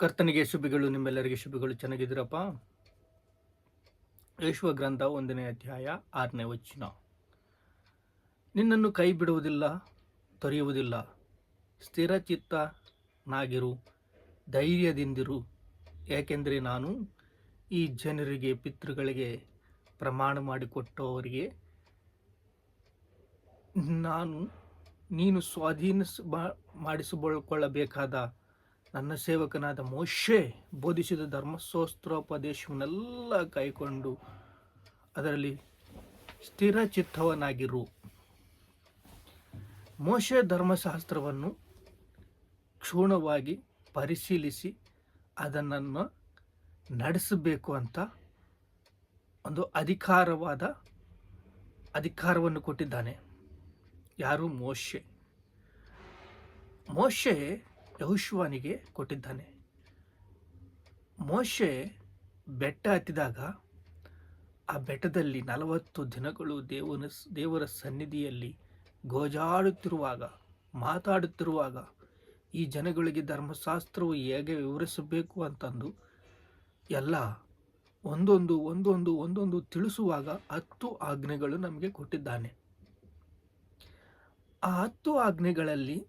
ಕರ್ತನಿಗೆ ಶುಭಿಗಳು, ನಿಮ್ಮೆಲ್ಲರಿಗೆ ಶುಭಿಗಳು. ಚೆನ್ನಾಗಿದ್ದೀರಪ್ಪ? ಯೆಶುವ ಗ್ರಂಥ 1ನೇ ಅಧ್ಯಾಯ 6ನೇ ವಚನ. ನಿನ್ನನ್ನು ಕೈ ಬಿಡುವುದಿಲ್ಲ, ತೊರೆಯುವುದಿಲ್ಲ. ಸ್ಥಿರಚಿತ್ತನಾಗಿರು, ಧೈರ್ಯದಿಂದಿರು. ಯಾಕೆಂದರೆ ನಾನು ಈ ಜನರಿಗೆ, ಪಿತೃಗಳಿಗೆ ಪ್ರಮಾಣ ಮಾಡಿಕೊಟ್ಟವರಿಗೆ ನೀನು ಮಾಡಿಸಿಕೊಳ್ಳಬೇಕಾದ ನನ್ನ ಸೇವಕನಾದ ಮೋಶೆ ಬೋಧಿಸಿದ ಧರ್ಮಶಾಸ್ತ್ರೋಪದೇಶವನ್ನೆಲ್ಲ ಕೈಕೊಂಡು ಅದರಲ್ಲಿ ಸ್ಥಿರಚಿತ್ತವನಾಗಿರು. ಮೋಶೆ ಧರ್ಮಶಾಸ್ತ್ರವನ್ನು ಕ್ಷುಣ್ಣವಾಗಿ ಪರಿಶೀಲಿಸಿ ಅದನ್ನು ನಡೆಸಬೇಕು ಅಂತ ಒಂದು ಅಧಿಕಾರವನ್ನು ಕೊಟ್ಟಿದ್ದಾನೆ. ಯಾರು? ಮೋಶೆ ಯೆಹೋಶುವನಿಗೆ ಕೊಟ್ಟಿದ್ದಾನೆ. ಮೋಶೆ ಬೆಟ್ಟ ಹತ್ತಿದಾಗ ಆ ಬೆಟ್ಟದಲ್ಲಿ 40 ದಿನಗಳು ದೇವರ ಸನ್ನಿಧಿಯಲ್ಲಿ ಗೋಜಾಡುತ್ತಿರುವಾಗ, ಮಾತಾಡುತ್ತಿರುವಾಗ, ಈ ಜನಗಳಿಗೆ ಧರ್ಮಶಾಸ್ತ್ರವು ಹೇಗೆ ವಿವರಿಸಬೇಕು ಅಂತಂದು ಎಲ್ಲ ಒಂದೊಂದು ತಿಳಿಸುವಾಗ 10 ಆಜ್ಞೆಗಳು ನಮಗೆ ಕೊಟ್ಟಿದ್ದಾನೆ. ಆ 10 ಆಜ್ಞೆಗಳಲ್ಲಿ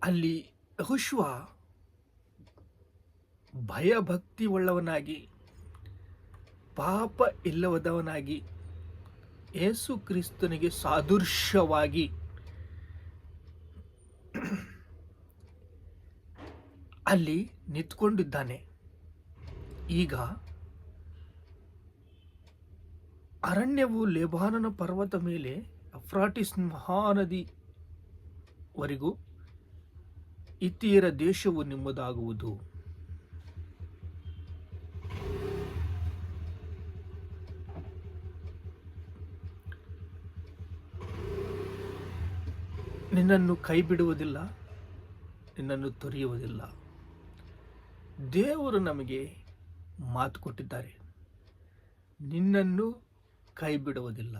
ಅಲ್ಲಿ ಯೆಹೋಶುವ ಭಯಭಕ್ತಿ ಉಳ್ಳವನಾಗಿ, ಪಾಪ ಇಲ್ಲದವನಾಗಿ, ಯೇಸು ಕ್ರಿಸ್ತನಿಗೆ ಸಾದೃಶ್ಯವಾಗಿ ಅಲ್ಲಿ ನಿಂತ್ಕೊಂಡಿದ್ದಾನೆ. ಈಗ ಅರಣ್ಯವು ಲೆಬಾನನ ಪರ್ವತ ಮೇಲೆ ಯೂಫ್ರೇಟಿಸ್ ಮಹಾನದಿವರೆಗೂ ಹಿತ್ತಿಯರ ದೇಶವು ನಿಮ್ಮದಾಗುವುದು. ನಿನ್ನನ್ನು ಕೈ ಬಿಡುವುದಿಲ್ಲ, ನಿನ್ನನ್ನು ತೊರೆಯುವುದಿಲ್ಲ. ದೇವರು ನಮಗೆ ಮಾತು ಕೊಟ್ಟಿದ್ದಾರೆ, ನಿನ್ನನ್ನು ಕೈ ಬಿಡುವುದಿಲ್ಲ.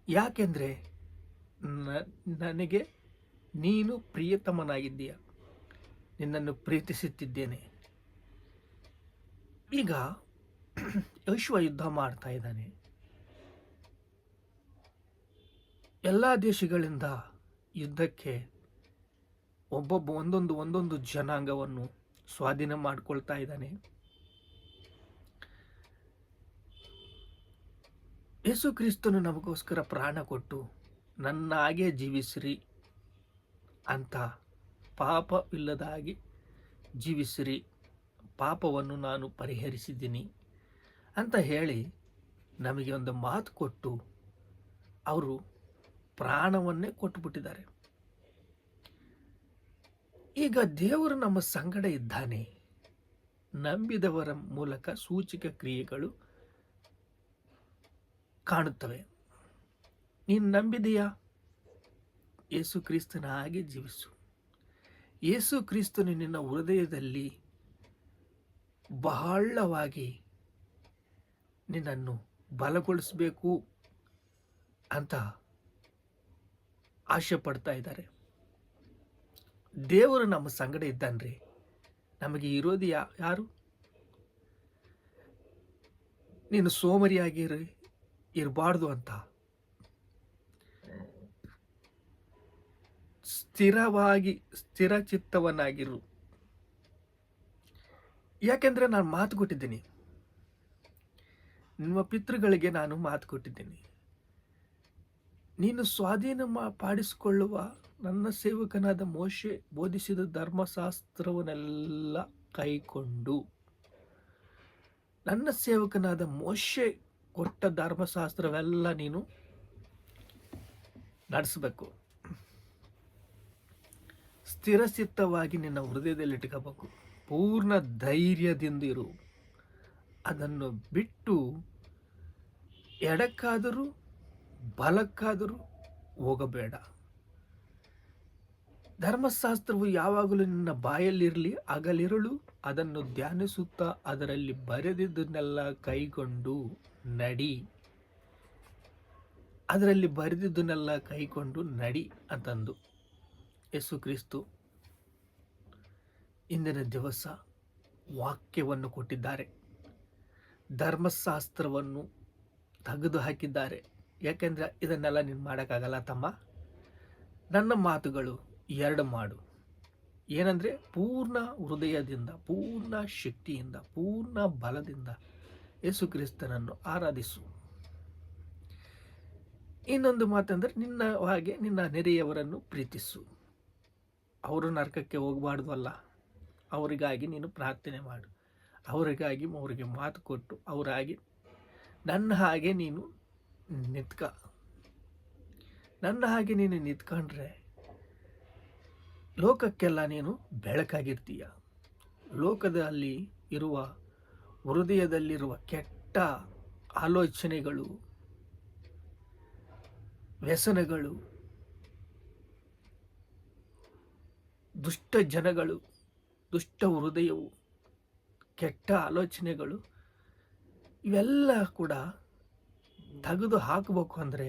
ಯಾಕೆಂದರೆ ನನಗೆ ನೀನು ಪ್ರಿಯತಮನಾಗಿದ್ದೀಯ, ನಿನ್ನನ್ನು ಪ್ರೀತಿಸುತ್ತಿದ್ದೇನೆ. ಈಗ ಯೆಹೋಶುವ ಯುದ್ಧ ಮಾಡ್ತಾ ಇದ್ದಾನೆ. ಎಲ್ಲ ದೇಶಗಳಿಂದ ಯುದ್ಧಕ್ಕೆ ಒಂದೊಂದು ಜನಾಂಗವನ್ನು ಸ್ವಾಧೀನ ಮಾಡಿಕೊಳ್ತಾ ಇದ್ದಾನೆ. ಯೇಸು ಕ್ರಿಸ್ತನು ನಮಗೋಸ್ಕರ ಪ್ರಾಣ ಕೊಟ್ಟು ನನ್ನ ಹಾಗೆ ಜೀವಿಸಿರಿ ಅಂತ, ಪಾಪವಿಲ್ಲದ ಹಾಗೆ ಜೀವಿಸಿರಿ, ಪಾಪವನ್ನು ನಾನು ಪರಿಹರಿಸಿದ್ದೀನಿ ಅಂತ ಹೇಳಿ ನಮಗೆ ಒಂದು ಮಾತು ಕೊಟ್ಟು ಅವರು ಪ್ರಾಣವನ್ನೇ ಕೊಟ್ಟುಬಿಟ್ಟಿದ್ದಾರೆ. ಈಗ ದೇವರು ನಮ್ಮ ಸಂಗಡ ಇದ್ದಾನೆ. ನಂಬಿದವರ ಮೂಲಕ ಸೂಚಕ ಕ್ರಿಯೆಗಳು ಕಾಣುತ್ತವೆ. ನೀನು ನಂಬಿದೆಯಾ? ಯೇಸು ಕ್ರಿಸ್ತನ ಹಾಗೆ ಜೀವಿಸು. ಯೇಸು ಕ್ರಿಸ್ತನು ನಿನ್ನ ಹೃದಯದಲ್ಲಿ ಬಹಳವಾಗಿ ನಿನ್ನನ್ನು ಬಲಗೊಳಿಸಬೇಕು ಅಂತ ಆಶೆ ಪಡ್ತಾ ಇದ್ದಾರೆ. ದೇವರು ನಮ್ಮ ಸಂಗಡ ಇದ್ದಾನ್ರಿ. ನಮಗೆ ಇರೋದು ಯಾರು? ನೀನು ಸೋಮರಿಯಾಗಿ ಇರಬಾರ್ದು ಅಂತ ಸ್ಥಿರಚಿತ್ತವನಾಗಿರು. ಯಾಕೆಂದರೆ ನಾನು ಮಾತು ಕೊಟ್ಟಿದ್ದೀನಿ, ನಿಮ್ಮ ಪಿತೃಗಳಿಗೆ ನಾನು ಮಾತು ಕೊಟ್ಟಿದ್ದೀನಿ. ನೀನು ಸ್ವಾಧೀನ ಪಾಡಿಸಿಕೊಳ್ಳುವ ನನ್ನ ಸೇವಕನಾದ ಮೋಶೆ ಬೋಧಿಸಿದ ಧರ್ಮಶಾಸ್ತ್ರವನ್ನೆಲ್ಲ ಕೈಕೊಂಡು, ನನ್ನ ಸೇವಕನಾದ ಮೋಶೆ ಕೊಟ್ಟ ಧರ್ಮಶಾಸ್ತ್ರವೆಲ್ಲ ನೀನು ನಡೆಸಬೇಕು. ಸ್ಥಿರಚಿತ್ತವಾಗಿ ನಿನ್ನ ಹೃದಯದಲ್ಲಿ ಇಟ್ಕೋಬೇಕು. ಪೂರ್ಣ ಧೈರ್ಯದಿಂದ ಇರು. ಅದನ್ನು ಬಿಟ್ಟು ಎಡಕ್ಕಾದರೂ ಬಲಕ್ಕಾದರೂ ಹೋಗಬೇಡ. ಧರ್ಮಶಾಸ್ತ್ರವು ಯಾವಾಗಲೂ ನಿನ್ನ ಬಾಯಲ್ಲಿರಲಿ, ಹಗಲಿರುಳು ಅದನ್ನು ಧ್ಯಾನಿಸುತ್ತಾ ಅದರಲ್ಲಿ ಬರೆದಿದ್ದನ್ನೆಲ್ಲ ಕೈಗೊಂಡು ನಡಿ. ಅದರಲ್ಲಿ ಬರೆದಿದ್ದನ್ನೆಲ್ಲ ಕೈಕೊಂಡು ನಡಿ ಅಂತಂದು ಯೇಸು ಕ್ರಿಸ್ತು ಇಂದಿನ ದಿವಸ ವಾಕ್ಯವನ್ನು ಕೊಟ್ಟಿದ್ದಾರೆ, ಧರ್ಮಶಾಸ್ತ್ರವನ್ನು ತೆಗೆದು ಹಾಕಿದ್ದಾರೆ. ಯಾಕೆಂದರೆ ಇದನ್ನೆಲ್ಲ ನೀನು ಮಾಡೋಕ್ಕಾಗಲ್ಲ ತಮ್ಮ. ನನ್ನ ಮಾತುಗಳು ಎರಡು ಮಾಡು. ಏನಂದರೆ ಪೂರ್ಣ ಹೃದಯದಿಂದ, ಪೂರ್ಣ ಶಕ್ತಿಯಿಂದ, ಪೂರ್ಣ ಬಲದಿಂದ ಯೇಸು ಕ್ರಿಸ್ತನನ್ನು ಆರಾಧಿಸು. ಇನ್ನೊಂದು ಮಾತಂದರೆ ನಿನ್ನ ಹಾಗೆ ನಿನ್ನ ನೆರೆಯವರನ್ನು ಪ್ರೀತಿಸು. ಅವರು ನರಕಕ್ಕೆ ಹೋಗಬಾರ್ದು ಅಲ್ಲ, ಅವರಿಗಾಗಿ ನೀನು ಪ್ರಾರ್ಥನೆ ಮಾಡು. ಅವರಿಗೆ ಮಾತು ಕೊಟ್ಟು ಅವರಾಗಿ ನನ್ನ ಹಾಗೆ ನೀನು ನಿಂತ್ಕ. ನನ್ನ ಹಾಗೆ ನೀನು ನಿಂತ್ಕೊಂಡ್ರೆ ಲೋಕಕ್ಕೆಲ್ಲ ನೀನು ಬೆಳಕಾಗಿರ್ತೀಯ. ಲೋಕದಲ್ಲಿ ಇರುವ ಹೃದಯದಲ್ಲಿರುವ ಕೆಟ್ಟ ಆಲೋಚನೆಗಳು, ವ್ಯಸನಗಳು, ದುಷ್ಟ ಜನಗಳು, ದುಷ್ಟ ಹೃದಯವು, ಕೆಟ್ಟ ಆಲೋಚನೆಗಳು ಇವೆಲ್ಲ ಕೂಡ ತೆಗೆದು ಹಾಕಬೇಕು ಅಂದರೆ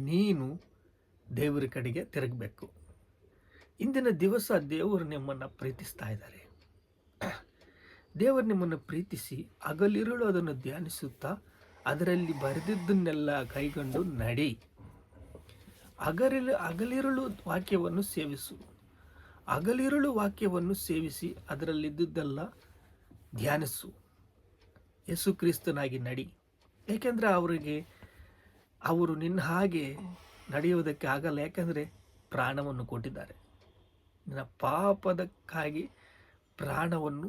ನೀನು ದೇವರ ಕಡೆಗೆ ತಿರುಗಬೇಕು. ಇಂದಿನ ದಿವಸ ದೇವರು ನಿಮ್ಮನ್ನು ಪ್ರೀತಿಸ್ತಾ ಇದ್ದಾರೆ. ದೇವರು ನಿಮ್ಮನ್ನು ಪ್ರೀತಿಸಿ ಹಗಲಿರುಳು ಅದನ್ನು ಧ್ಯಾನಿಸುತ್ತಾ ಅದರಲ್ಲಿ ಬರೆದಿದ್ದನ್ನೆಲ್ಲ ಕೈಗೊಂಡು ನಡಿ. ಹಗಲಿರುಳು ವಾಕ್ಯವನ್ನು ಸೇವಿಸು. ಹಗಲಿರುಳು ವಾಕ್ಯವನ್ನು ಸೇವಿಸಿ ಅದರಲ್ಲಿದ್ದುದೆಲ್ಲ ಧ್ಯಾನಿಸು. ಯೇಸು ಕ್ರಿಸ್ತನಾಗಿ ನಡಿ. ಏಕೆಂದರೆ ಅವರು ನಿನ್ನ ಹಾಗೆ ನಡೆಯುವುದಕ್ಕೆ ಆಗಲ್ಲ. ಯಾಕೆಂದರೆ ಪ್ರಾಣವನ್ನು ಕೊಟ್ಟಿದ್ದಾರೆ. ನಿನ್ನ ಪಾಪದಕ್ಕಾಗಿ ಪ್ರಾಣವನ್ನು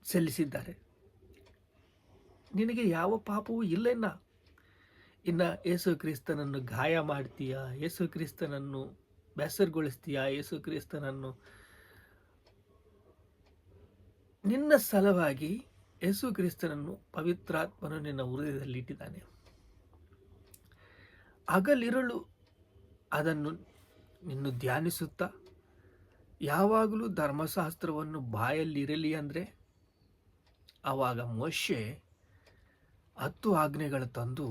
ಸಲ್ಲಿಸಿದ್ದಾರೆ. ನಿನಗೆ ಯಾವ ಪಾಪವೂ ಇಲ್ಲ. ಇನ್ನು ಯೇಸು ಕ್ರಿಸ್ತನನ್ನು ಗಾಯ ಮಾಡ್ತೀಯ, ಯೇಸು ಕ್ರಿಸ್ತನನ್ನು ಬೇಸರಗೊಳಿಸ್ತೀಯ, ಯೇಸು ಕ್ರಿಸ್ತನನ್ನು ನಿನ್ನ ಸಲುವಾಗಿ ಯೇಸು ಕ್ರಿಸ್ತನನ್ನು ಪವಿತ್ರಾತ್ಮನು ನಿನ್ನ ಹೃದಯದಲ್ಲಿ ಇಟ್ಟಿದ್ದಾನೆ. ಹಗಲಿರುಳು ಅದನ್ನು ನಿನ್ನು ಧ್ಯಾನಿಸುತ್ತಾ ಯಾವಾಗಲೂ ಧರ್ಮಶಾಸ್ತ್ರವನ್ನು ಬಾಯಲ್ಲಿರಲಿ ಅಂದರೆ ಆವಾಗ ಮೋಶೆ 10 ಆಜ್ಞೆಗಳು ತಂದು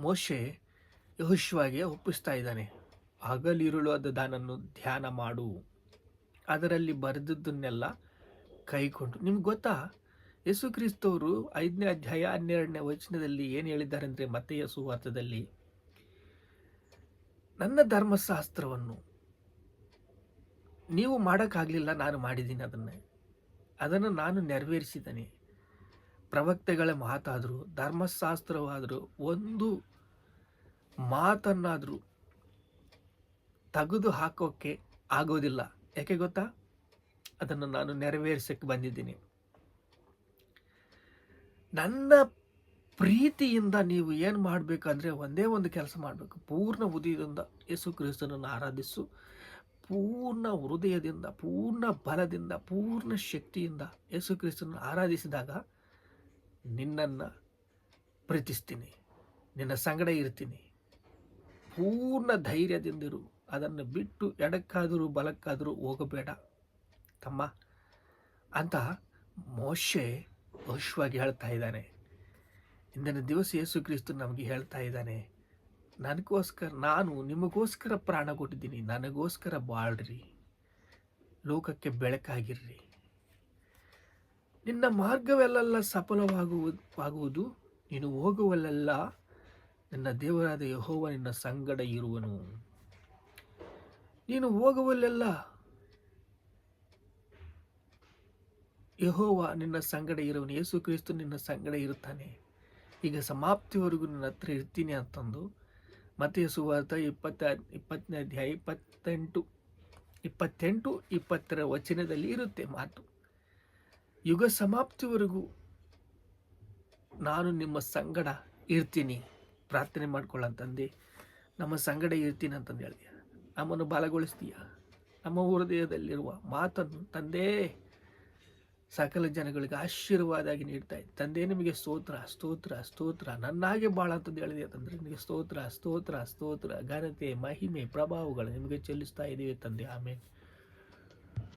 ಮೋಶೆ ಯೆಹೋಶುವಗೆ ಒಪ್ಪಿಸ್ತಾ ಇದ್ದಾನೆ. ಹಗಲಿರುಳು ಅದನ್ನು ಧ್ಯಾನ ಮಾಡು, ಅದರಲ್ಲಿ ಬರೆದದ್ದನ್ನೆಲ್ಲ ಕೈಕೊಂಡು. ನಿಮ್ಗೆ ಗೊತ್ತಾ, ಯೇಸು ಕ್ರಿಸ್ತವರು 5ನೇ ಅಧ್ಯಾಯ 12ನೇ ವಚನದಲ್ಲಿ ಏನು ಹೇಳಿದ್ದಾರೆ ಅಂದರೆ, ಮತ್ತೆಯ ಸುವಾರ್ತೆಯಲ್ಲಿ, ನನ್ನ ಧರ್ಮಶಾಸ್ತ್ರವನ್ನು ನೀವು ಮಾಡೋಕ್ಕಾಗಲಿಲ್ಲ, ನಾನು ಮಾಡಿದ್ದೀನಿ. ಅದನ್ನು ನಾನು ನೆರವೇರಿಸಿದ್ದೇನೆ. ಪ್ರವಕ್ತೆಗಳ ಮಾತಾದರೂ ಧರ್ಮಶಾಸ್ತ್ರವಾದರೂ ಒಂದು ಮಾತನ್ನಾದರೂ ತೆಗೆದು ಹಾಕೋಕ್ಕೆ ಆಗೋದಿಲ್ಲ. ಯಾಕೆ ಗೊತ್ತಾ? ಅದನ್ನು ನಾನು ನೆರವೇರಿಸಕ್ಕೆ ಬಂದಿದ್ದೀನಿ. ನನ್ನ ಪ್ರೀತಿಯಿಂದ ನೀವು ಏನು ಮಾಡಬೇಕಂದ್ರೆ ಒಂದೇ ಒಂದು ಕೆಲಸ ಮಾಡಬೇಕು. ಪೂರ್ಣ ಹೃದಯದಿಂದ ಯೇಸು ಕ್ರಿಸ್ತನನ್ನು ಆರಾಧಿಸು. ಪೂರ್ಣ ಹೃದಯದಿಂದ, ಪೂರ್ಣ ಬಲದಿಂದ, ಪೂರ್ಣ ಶಕ್ತಿಯಿಂದ ಯೇಸು ಕ್ರಿಸ್ತನನ್ನು ಆರಾಧಿಸಿದಾಗ ನಿನ್ನನ್ನು ಪ್ರೀತಿಸ್ತೀನಿ, ನಿನ್ನ ಸಂಗಡ ಇರ್ತೀನಿ. ಪೂರ್ಣ ಧೈರ್ಯದಿಂದಿರು. ಅದನ್ನು ಬಿಟ್ಟು ಎಡಕ್ಕಾದರೂ ಬಲಕ್ಕಾದರೂ ಹೋಗಬೇಡ ತಮ್ಮ ಅಂತ ಮೋಶೆ ಯೆಹೋಶುವಗೆ ಹೇಳ್ತಾ ಇದ್ದಾನೆ. ಇಂದಿನ ದಿವಸ ಯೇಸು ಕ್ರಿಸ್ತ ನಮಗೆ ಹೇಳ್ತಾ ಇದ್ದಾನೆ, ನಾನು ನಿಮಗೋಸ್ಕರ ಪ್ರಾಣ ಕೊಟ್ಟಿದ್ದೀನಿ, ನನಗೋಸ್ಕರ ಬಾಳ್ರಿ, ಲೋಕಕ್ಕೆ ಬೆಳಕಾಗಿರ್ರಿ. ನಿನ್ನ ಮಾರ್ಗವೆಲ್ಲ ಸಫಲವಾಗುವುದು, ನೀನು ಹೋಗುವಲ್ಲೆಲ್ಲ ನಿನ್ನ ದೇವರಾದ ಯೆಹೋವ ನಿನ್ನ ಸಂಗಡ ಇರುವನು. ನೀನು ಹೋಗುವಲ್ಲೆಲ್ಲ ಯೆಹೋವ ನಿನ್ನ ಸಂಗಡ ಇರುವನು. ಯೇಸು ಕ್ರಿಸ್ತ ನಿನ್ನ ಸಂಗಡ ಇರುತ್ತಾನೆ. ಈಗ ಸಮಾಪ್ತಿವರೆಗೂ ನಿನ್ನ ಹತ್ರ ಇರ್ತೀನಿ ಅಂತಂದು ಮತ್ತೆಯ ಸುವಾರ್ತೆ 20ನೇ ಅಧ್ಯಾಯ 28-20 ವಚನದಲ್ಲಿ ಇರುತ್ತೆ ಮಾತು. ಯುಗ ಸಮಾಪ್ತಿವರೆಗೂ ನಾನು ನಿಮ್ಮ ಸಂಗಡ ಇರ್ತೀನಿ. ಪ್ರಾರ್ಥನೆ ಮಾಡ್ಕೊಳ್ಳಂತಂದೆ ನಮ್ಮ ಸಂಗಡ ಇರ್ತೀನಿ ಅಂತಂದು ಹೇಳಿದೆ. ನಮ್ಮನ್ನು ಬಲಗೊಳಿಸ್ತೀಯ. ನಮ್ಮ ಹೃದಯದಲ್ಲಿರುವ ಮಾತನ್ನು ತಂದೆ ಸಕಲ ಜನಗಳಿಗೆ ಆಶೀರ್ವಾದಾಗಿ ನೀಡ್ತಾ ಇದ್ದೆ. ತಂದೆ ನಿಮಗೆ ಸ್ತೋತ್ರ ಸ್ತೋತ್ರ ಸ್ತೋತ್ರ. ನನ್ನಾಗೆ ಭಾಳ ಅಂತಂದು ಹೇಳಿದೆ ಅಂತಂದರೆ ನಿಮಗೆ ಸ್ತೋತ್ರ ಸ್ತೋತ್ರ ಸ್ತೋತ್ರ. ಘನತೆ, ಮಹಿಮೆ, ಪ್ರಭಾವಗಳು ನಿಮಗೆ ಚೆಲ್ಲಿಸ್ತಾ ಇದ್ದೀವಿ ತಂದೆ. ಆಮೇಲೆ